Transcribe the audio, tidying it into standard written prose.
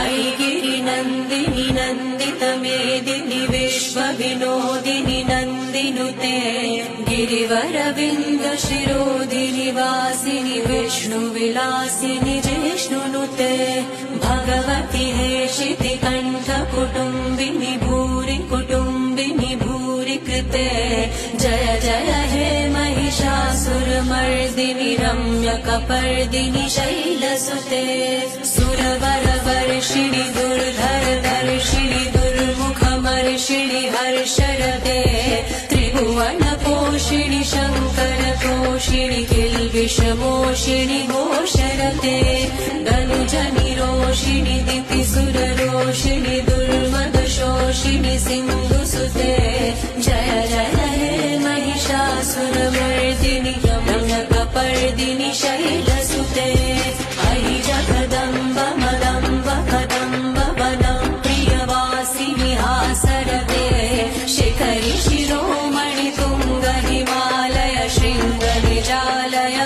ऐगिरिनन्दिनि नन्दितमेदिनि विश्वविनोदिनि नन्दिनुते गिरिवरविन्दशिरोधिनि वासिनि विष्णुविलासिनि जिष्णुनुते भगवति हेशितिकण्ठकुटुम्बिनि भूरि कुटुम्बिनि भूरि कृते जय जय हे महिषासुरमर्दिनि रम्यकपर्दिनि शैलसुते सुरवरवर्षिणि दुर्धरदर्शिणि दुर्मुखमर्षिणि हर्षरते त्रिभुवनपोषिणि शङ्करतोषिणि किल्बिषमोषिणि घोषरते धनुजनिरोषिणि दितिसुररोषिणि दुर्मदशोषिणि सिन्धुसुते जय जय हे महिषासुरमर्दिनि रम्यकपर्दिनि शैलसुते अयि जगदम्ब मदम्ब कदम्ब वनं प्रियवासिनि हासरते शिखरि शिरोमणि तुङ्ग हिमालय शृङ्ग निजालय